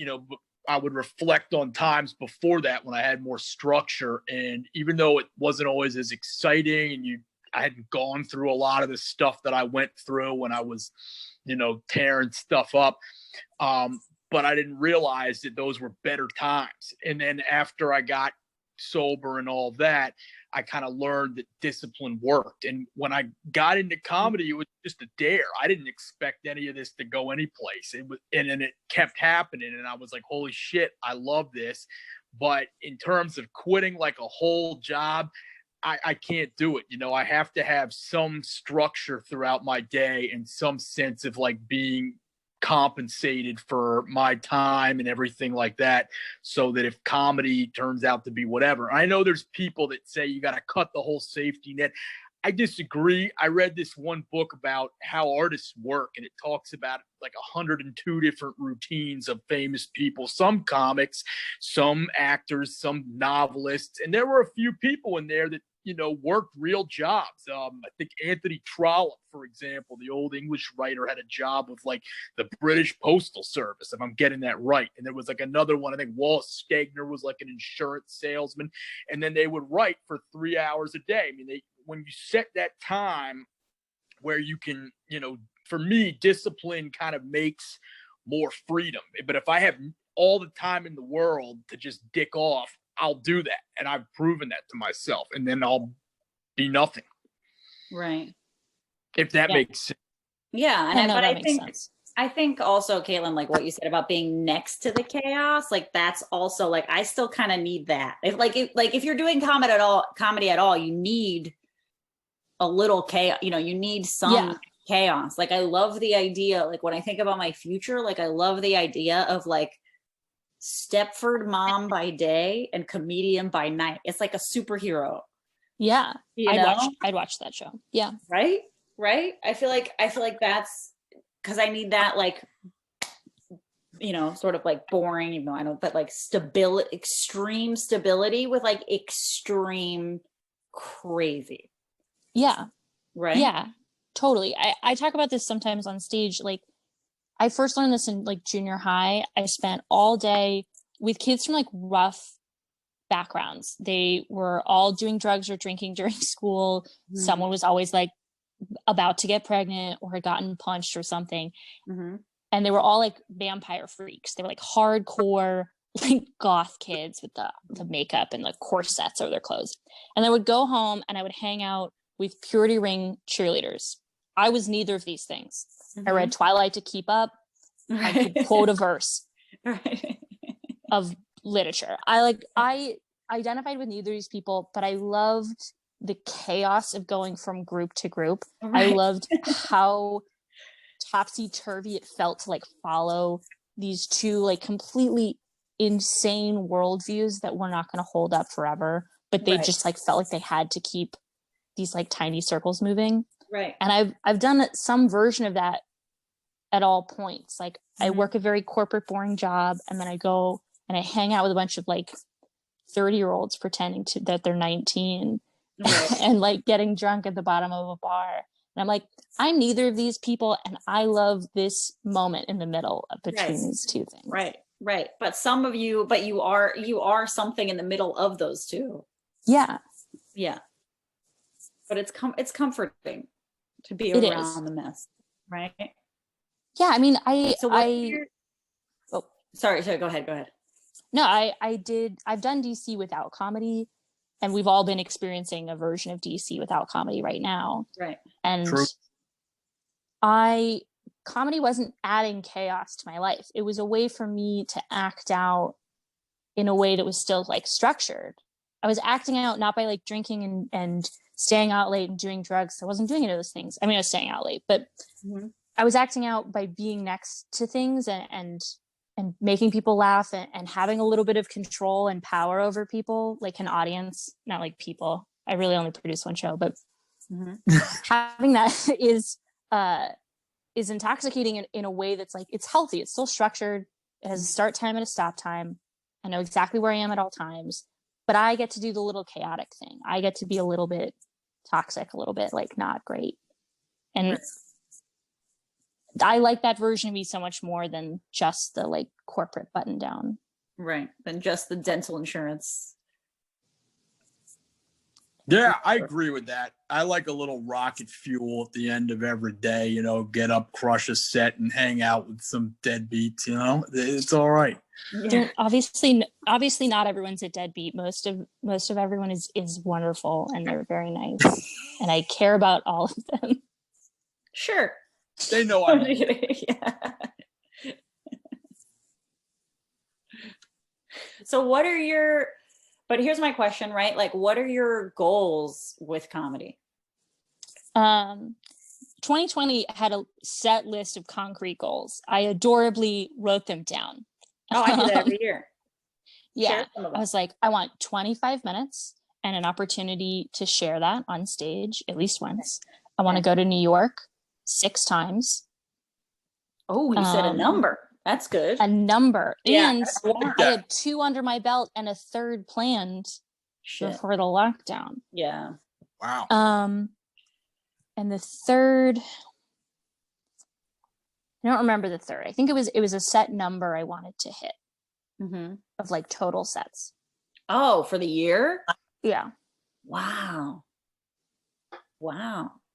I would reflect on times before that when I had more structure. And even though it wasn't always as exciting and I hadn't gone through a lot of the stuff that I went through when I was, tearing stuff up. But I didn't realize that those were better times. And then after I got sober and all that, I kind of learned that discipline worked. And when I got into comedy, it was just a dare. I didn't expect any of this to go anyplace. And then it kept happening. And I was like, holy shit, I love this. But in terms of quitting like a whole job, I can't do it. I have to have some structure throughout my day and some sense of like being compensated for my time and everything like that, so that if comedy turns out to be whatever. I know there's people that say you got to cut the whole safety net. I disagree. I read this one book about how artists work, and it talks about like 102 different routines of famous people, some comics, some actors, some novelists. And there were a few people in there that, worked real jobs. I think Anthony Trollope, for example, the old English writer, had a job with like the British Postal Service, if I'm getting that right. And there was like another one, I think Walt Stegner was like an insurance salesman. And then they would write for 3 hours a day. I mean, when you set that time where you can, for me, discipline kind of makes more freedom. But if I have all the time in the world to just dick off, I'll do that. And I've proven that to myself. And then I'll be nothing. Right. If that makes sense. Yeah, I know that makes sense. I think also, Caitlin, like what you said about being next to the chaos, like that's also like I still kind of need that. If you're doing comedy at all, you need a little chaos. You know, you need some chaos. Like I love the idea. Like when I think about my future, like I love the idea of like Stepford mom by day and comedian by night. It's like a superhero. Yeah, You know? I'd watch that show. Yeah, right. I feel like that's because I need that, like, you know, sort of like boring, even though I don't, but like stability, extreme stability with like extreme crazy. Yeah, right. Yeah, totally. I talk about this sometimes on stage. Like I first learned this in like junior high. I spent all day with kids from like rough backgrounds. They were all doing drugs or drinking during school. Mm-hmm. Someone was always like about to get pregnant or had gotten punched or something. Mm-hmm. And they were all like vampire freaks. They were like hardcore, like goth kids with the makeup and the corsets over their clothes. And I would go home and I would hang out with Purity Ring cheerleaders. I was neither of these things. Mm-hmm. I read Twilight to keep up. I could quote a verse of literature. I identified with neither of these people, but I loved the chaos of going from group to group. I loved how topsy-turvy it felt to like follow these two like completely insane worldviews that were not going to hold up forever, but they just like felt like they had to keep these like tiny circles moving. Right. And I've done some version of that at all points. Like I work a very corporate, boring job, and then I go and I hang out with a bunch of like 30-year-olds pretending that they're 19 and like getting drunk at the bottom of a bar. And I'm like, I'm neither of these people, and I love this moment in the middle between these two things. Right. But some of you, but you are something in the middle of those two. Yeah. But it's comforting to be around the mess, right? Yeah, I mean, sorry, go ahead. No, I've done DC without comedy, and we've all been experiencing a version of DC without comedy right now. Right. And True. comedy wasn't adding chaos to my life. It was a way for me to act out in a way that was still like structured. I was acting out not by like drinking and staying out late and doing drugs. I wasn't doing any of those things. I mean, I was staying out late, but I was acting out by being next to things and making people laugh and having a little bit of control and power over people, like an audience, not like people. I really only produce one show, but having that is intoxicating in a way that's like, it's healthy. It's still structured. It has a start time and a stop time. I know exactly where I am at all times, but I get to do the little chaotic thing. I get to be a little bit toxic, a little bit like not great. And I like that version of me so much more than just the like corporate button down. Right. Than just the dental insurance. Yeah, I agree with that. I like a little rocket fuel at the end of every day, you know, get up, crush a set and hang out with some deadbeats, you know, it's all right. Yeah. Obviously not everyone's a deadbeat. Most of everyone is wonderful and they're very nice. And I care about all of them. Sure. They know I mean. So but here's my question, right? Like, what are your goals with comedy? 2020 had a set list of concrete goals. I adorably wrote them down. Oh, I do that every year. Yeah. I was like, I want 25 minutes and an opportunity to share that on stage at least once. I want to go to New York 6 times. Oh, you said a number. That's good. A number. Yeah, and I had 2 under my belt and a 3rd planned before the lockdown. Yeah. Wow. And the 3rd, I don't remember the 3rd. I think it was a set number I wanted to hit of like total sets. Oh, for the year? Yeah. Wow.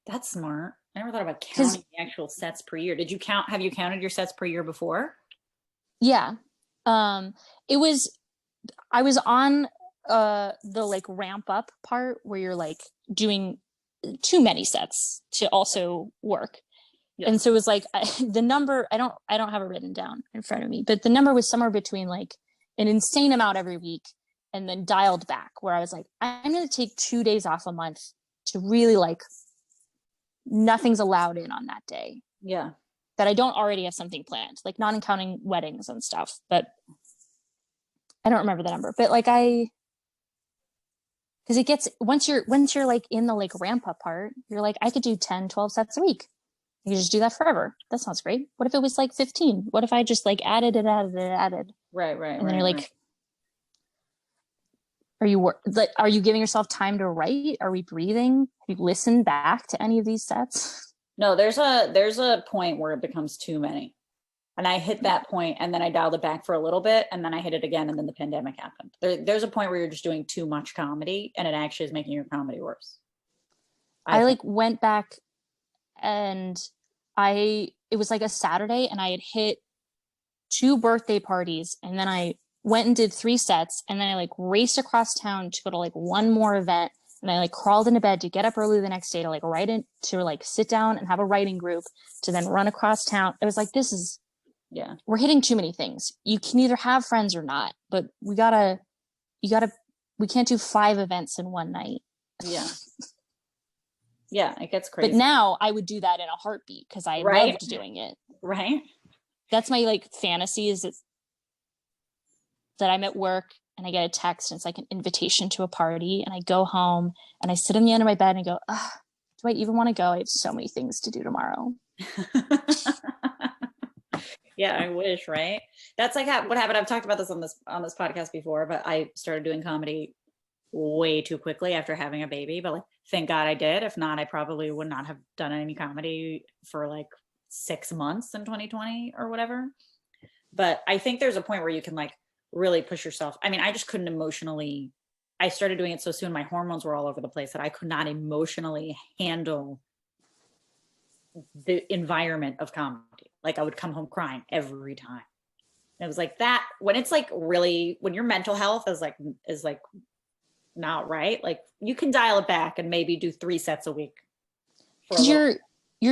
That's smart. I never thought about counting the actual sets per year. Have you counted your sets per year before? Yeah. I was on the like ramp up part where you're like doing too many sets to also work. And so it was like the number, I don't have it written down in front of me, but the number was somewhere between like an insane amount every week and then dialed back, where I was like, I'm going to take 2 days off a month to really like, nothing's allowed in on that day. Yeah. That I don't already have something planned, like not counting weddings and stuff, but I don't remember the number, but like because it gets, once you're like in the like ramp up part, you're like, I could do 10, 12 sets a week. You just do that forever. That sounds great. What if it was like 15? What if I just like added? Right. And then you're like, are you giving yourself time to write? Are we breathing? Have you listened back to any of these sets? No, there's a point where it becomes too many. And I hit that point and then I dialed it back for a little bit and then I hit it again and then the pandemic happened. There's a point where you're just doing too much comedy and it actually is making your comedy worse. I like went back and it was like a Saturday and I had hit 2 birthday parties and then I went and did 3 sets and then I like raced across town to go to like one more event and I like crawled into bed to get up early the next day to like write it, to like sit down and have a writing group to then run across town. It was like, we're hitting too many things. You can either have friends or not, but we can't do 5 events in one night. Yeah. Yeah, it gets crazy. But now I would do that in a heartbeat because I loved doing it. Right. That's my like fantasy, is that I'm at work and I get a text and it's like an invitation to a party and I go home and I sit on the end of my bed and go, do I even want to go? I have so many things to do tomorrow. Yeah, I wish, right? That's like what happened. I've talked about this on this podcast before, but I started doing comedy way too quickly after having a baby. But like, thank God I did. If not, I probably would not have done any comedy for like 6 months in 2020 or whatever. But I think there's a point where you can like really push yourself. I mean, I just couldn't emotionally. I started doing it so soon. My hormones were all over the place that I could not emotionally handle the environment of comedy. Like I would come home crying every time. And it was like that when it's like really, when your mental health is like not right, like you can dial it back and maybe do 3 sets a week. Your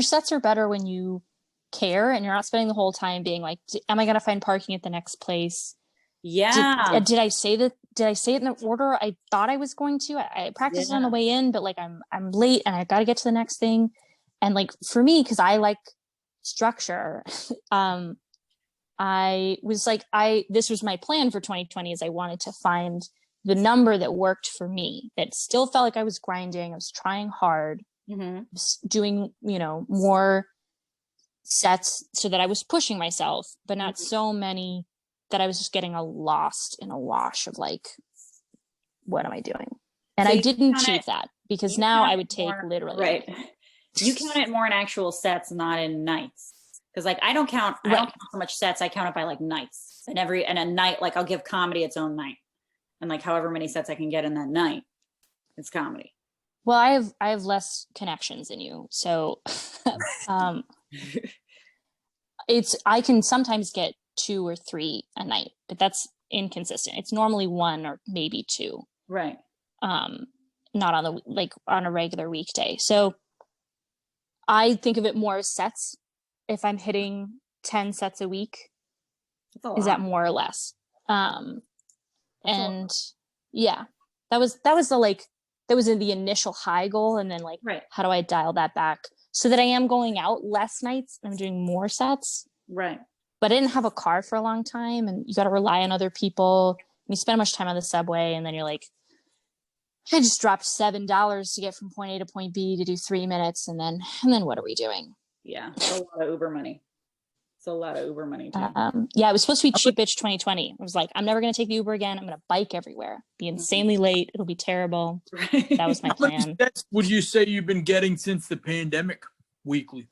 sets are better when you care and you're not spending the whole time being like, am I going to find parking at the next place? Yeah. Did I say it in the order I thought I was going to? I practiced on the way in, but like I'm late and I got to get to the next thing. And like for me, because I like structure, I was like, this was my plan for 2020, is I wanted to find the number that worked for me, that still felt like I was grinding. I was trying hard, doing, more sets so that I was pushing myself, but not so many that I was just getting lost in a wash of like, what am I doing? And so I didn't achieve that, because now I would take literally. Right. You count it more in actual sets, not in nights. Because like I don't count so much sets. I count it by like nights. And a night, like I'll give comedy its own night. And like however many sets I can get in that night, it's comedy. Well, I have less connections than you. So I can sometimes get 2 or 3 a night, but that's inconsistent. It's normally 1 or maybe 2. Right. Not on a regular weekday. So I think of it more as sets. If I'm hitting 10 sets a week, is that more or less? And yeah, that was in the initial high goal. And then like, how do I dial that back so that I am going out less nights and I'm doing more sets? Right. But I didn't have a car for a long time, and you got to rely on other people. You spend much time on the subway, and then you're like, I just dropped $7 to get from point A to point B to do 3 minutes. And then what are we doing? Yeah. It's a lot of Uber money. It's a lot of Uber money too. Yeah, it was supposed to be cheap bitch 2020. I was like, I'm never going to take the Uber again. I'm going to bike everywhere, be insanely late. It'll be terrible. Right. That was my plan. How many sets would you say you've been getting since the pandemic weekly?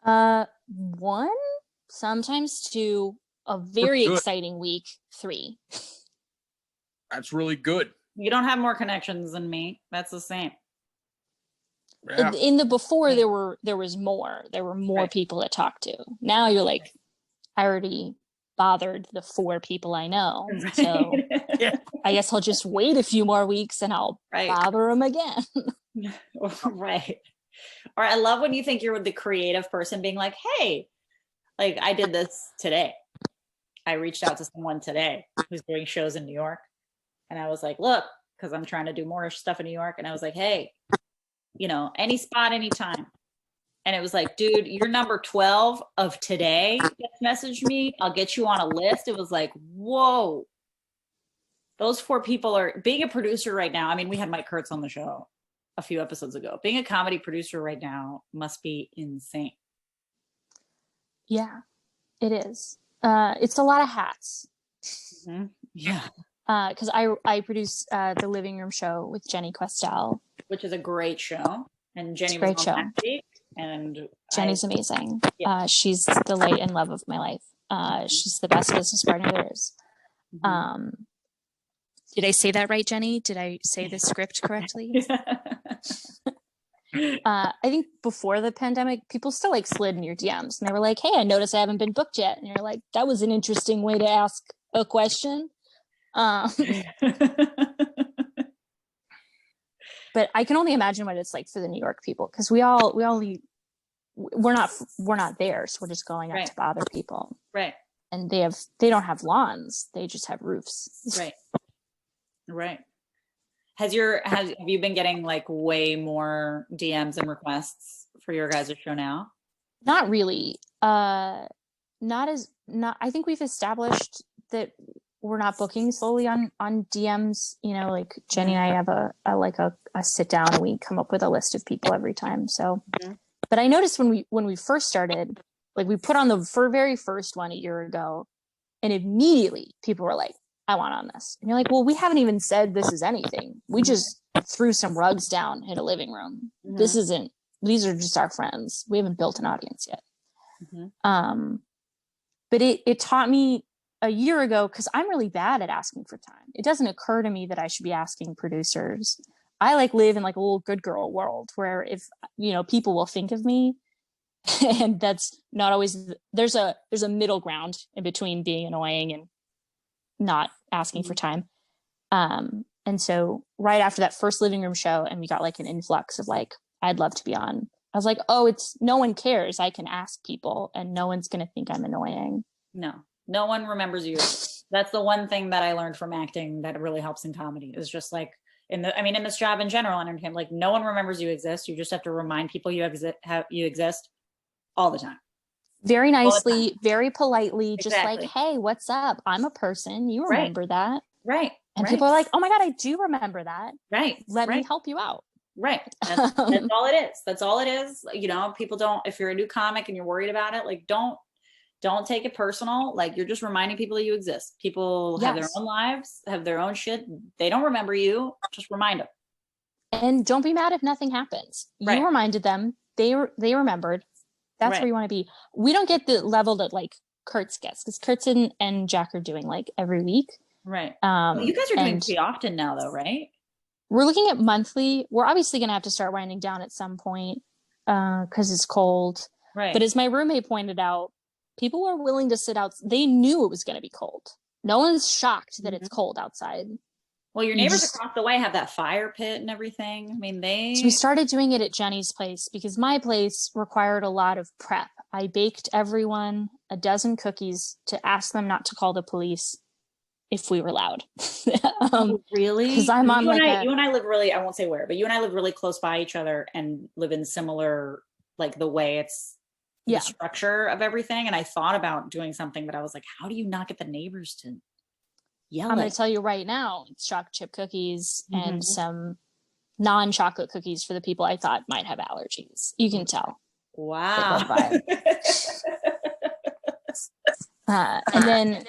1, sometimes 2, a very exciting week, 3. That's really good. You don't have more connections than me. That's the same. Yeah. In the before, there was more. There were more people to talk to. Now you're like, I already bothered the 4 people I know. Right. So I guess I'll just wait a few more weeks and I'll bother them again. Right. Or I love when you think you're the creative person being like, hey, like I did this today. I reached out to someone today who's doing shows in New York. And I was like, look, because I'm trying to do more stuff in New York. And I was like, hey, you know, any spot, anytime. And it was like, dude, you're number 12 of today. Just message me. I'll get you on a list. It was like, whoa. Those 4 people are being a producer right now. I mean, we had Mike Kurtz on the show a few episodes ago. Being a comedy producer right now must be insane. Yeah, it is. It's a lot of hats. Mm-hmm. Yeah. Because I produce the Living Room Show with Jenny Questel, which is a great show. And Jenny was on last week, and Jenny's amazing. Yeah. She's the light and love of my life. She's the best business partner there is. Did I say that right, Jenny? Did I say the script correctly? I think before the pandemic, people still like slid in your DMs and they were like, hey, I noticed I haven't been booked yet. And you're like, that was an interesting way to ask a question. But I can only imagine what it's like for the New York people, because we're not there, so we're just going up to bother people, right? And they don't have lawns, they just have roofs, right. Have you been getting like way more DMs and requests for your guys' show now? Not really. I think we've established that we're not booking solely on DMs. You know, like Jenny and I have a sit down and we come up with a list of people every time. So, but I noticed when we first started, like we put on the very first one a year ago, and immediately people were like, I want on this. And you're like, well, we haven't even said this is anything. We just threw some rugs down in a living room. These are just our friends. We haven't built an audience yet. But it taught me a year ago, because I'm really bad at asking for time. It doesn't occur to me that I should be asking producers. I like live in like a little good girl world where if, you know, people will think of me, and that's not always, there's a middle ground in between being annoying and not asking for time. And so right after that first Living Room show, and we got like an influx of like, I'd love to be on. I was like, oh, no one cares. I can ask people and no one's going to think I'm annoying. No one remembers you. That's the one thing that I learned from acting that really helps in comedy, is just like in this job in general, entertainment, like no one remembers you exist. You just have to remind people you exist all the time. Very nicely, very politely, just like, hey, what's up? I'm a person. You remember that. Right. And people are like, oh my God, I do remember that. Right. Let me help you out. Right. That's all it is. That's all it is. You know, people don't, if you're a new comic and you're worried about it, like don't take it personal. Like you're just reminding people that you exist. People have their own lives, have their own shit. They don't remember you. Just remind them. And don't be mad if nothing happens. You reminded them. They remembered. That's where you want to be. We don't get the level that like Kurtz gets, because Kurtz and Jack are doing like every week. Right. Well, you guys are doing pretty often now though, right? We're looking at monthly. We're obviously going to have to start winding down at some point because it's cold. Right. But as my roommate pointed out, people were willing to sit out. They knew it was going to be cold. No one's shocked that it's cold outside. Well, your neighbors across the way have that fire pit and everything. I mean, So we started doing it at Jenny's place because my place required a lot of prep. I baked everyone a dozen cookies to ask them not to call the police if we were loud. Really? Because I'm on you and I live really, I won't say where, but you and I live really close by each other and live in similar, like the way it's the structure of everything. And I thought about doing something, but I was like, how do you not get the neighbors to yell? I'm going to tell you right now, it's chocolate chip cookies and some non-chocolate cookies for the people I thought might have allergies. You can tell. Wow. And then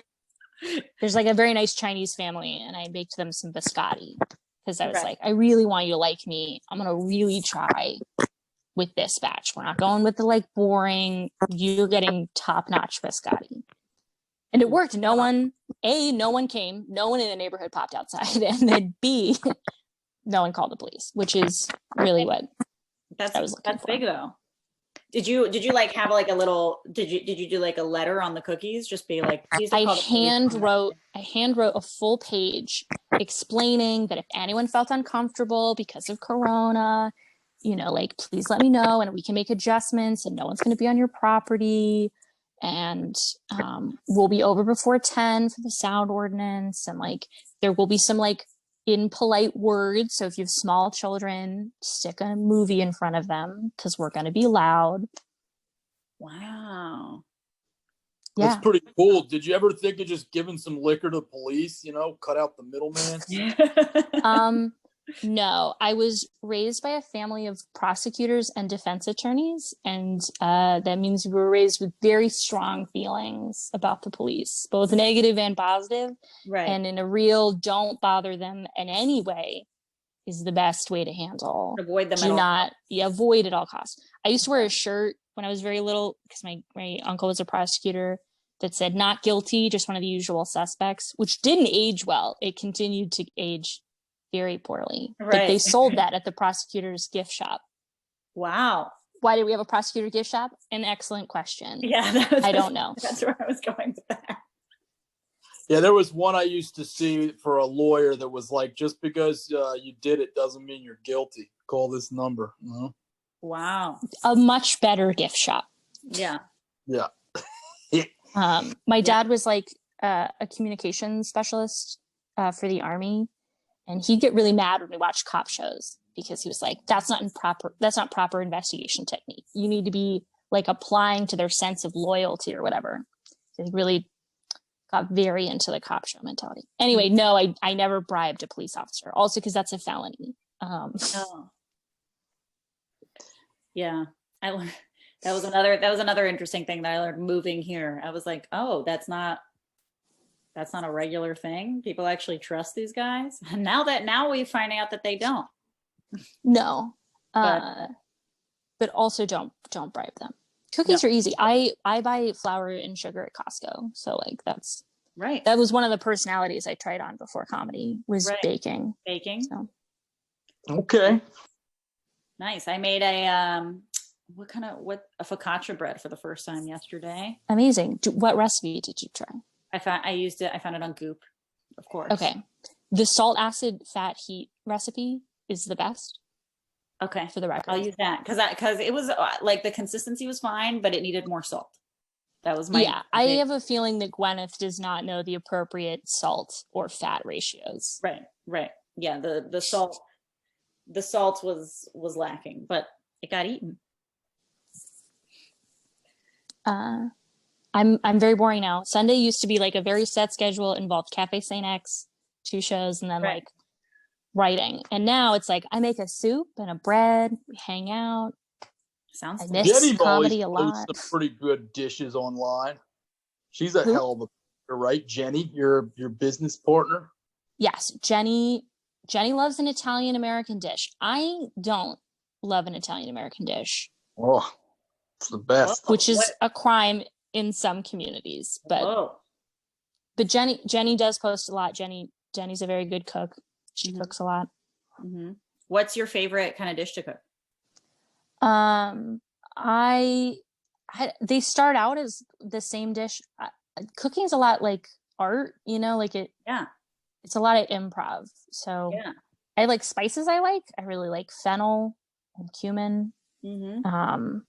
there's like a very nice Chinese family, and I baked them some biscotti because I was like, I really want you to like me. I'm going to really try with this batch. We're not going with the like boring, you're getting top-notch biscotti. And it worked. No one came. No one in the neighborhood popped outside. And then B, no one called the police, which is really what I was looking for. That's big though. Did you like have like a little, did you do like a letter on the cookies? Just be like, I hand wrote a full page explaining that if anyone felt uncomfortable because of Corona, like, please let me know and we can make adjustments and no one's going to be on your property. And we'll be over before 10 for the sound ordinance. And like, there will be some like impolite words. So if you have small children, stick a movie in front of them because we're going to be loud. Wow. Yeah. That's pretty cool. Did you ever think of just giving some liquor to police, cut out the middleman? No, I was raised by a family of prosecutors and defense attorneys, and that means we were raised with very strong feelings about the police, both negative and positive. Right. And in a real don't bother them in any way is the best way to handle. Avoid them. Avoid at all costs. I used to wear a shirt when I was very little because my uncle was a prosecutor that said not guilty, just one of the usual suspects, which didn't age well. It continued to age very poorly. Right. But they sold that at the prosecutor's gift shop. Wow. Why did we have a prosecutor gift shop? An excellent question. Yeah. I don't know. That's where I was going with that. Yeah, there was one I used to see for a lawyer that was like, just because you did it doesn't mean you're guilty. Call this number. Wow. A much better gift shop. Yeah. Yeah. My dad was like a communications specialist for the Army. And he'd get really mad when we watched cop shows because he was like, that's not proper investigation technique. You need to be like applying to their sense of loyalty or whatever. So he really got very into the cop show mentality. Anyway, no, I never bribed a police officer. Also because that's a felony. Yeah. That was another interesting thing that I learned moving here. I was like, oh, that's not a regular thing. People actually trust these guys. And now we find out that they don't. No. But also don't bribe them. Cookies are easy. I buy flour and sugar at Costco. So like that's right. That was one of the personalities I tried on before comedy was baking. So. Okay. Nice. I made a focaccia bread for the first time yesterday. Amazing. What recipe did you try? I found it on Goop, of course. Okay. The salt, acid, fat, heat recipe is the best. Okay. For the record. I'll use that because it was like the consistency was fine, but it needed more salt. That was my. Yeah. I have a feeling that Gwyneth does not know the appropriate salt or fat ratios. Right. Yeah. The salt was lacking, but it got eaten. I'm very boring now. Sunday used to be like a very set schedule, involved Cafe St. X, 2 shows, and then like writing. And now it's like I make a soup and a bread, we hang out. Sounds. I miss comedy a lot. Some pretty good dishes online. She's a hell of a right, Jenny, your business partner. Yes, Jenny loves an Italian American dish. I don't love an Italian American dish. Oh, it's the best. Which is a crime in some communities, but Jenny does post a lot. Jenny's a very good cook. She cooks a lot. Mm-hmm. What's your favorite kind of dish to cook? They start out as the same dish. Cooking is a lot like art, like it. Yeah, it's a lot of improv. So I like spices. I really like fennel and cumin. Mm-hmm.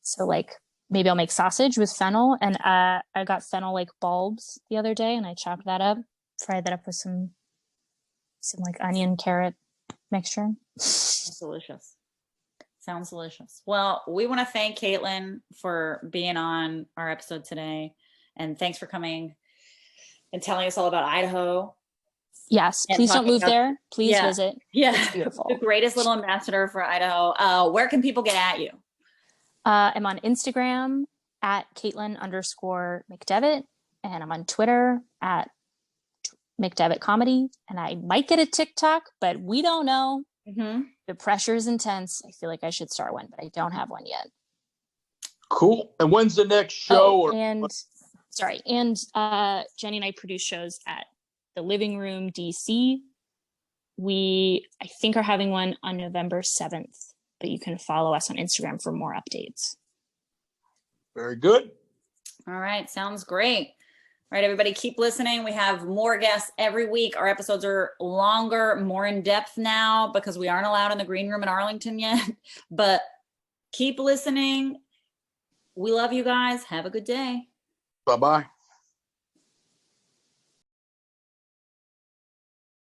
So like. Maybe I'll make sausage with fennel, and I got fennel like bulbs the other day, and I chopped that up, fried that up with some like onion carrot mixture. That's delicious. Sounds delicious. Well, we want to thank Caitlin for being on our episode today, and thanks for coming and telling us all about Idaho. Yes, please don't move there. Please visit. Yeah, it's beautiful. The greatest little ambassador for Idaho. Where can people get at you? I'm on Instagram at Caitlin_McDevitt, and I'm on Twitter at McDevitt Comedy, and I might get a TikTok, but we don't know. Mm-hmm. The pressure is intense. I feel like I should start one, but I don't have one yet. Cool. And when's the next show? And Jenny and I produce shows at the Living Room DC. We, I think, are having one on November 7th. But you can follow us on Instagram for more updates. Very good. All right. Sounds great. All right, everybody, keep listening. We have more guests every week. Our episodes are longer, more in depth now because we aren't allowed in the green room in Arlington yet. But keep listening. We love you guys. Have a good day. Bye-bye.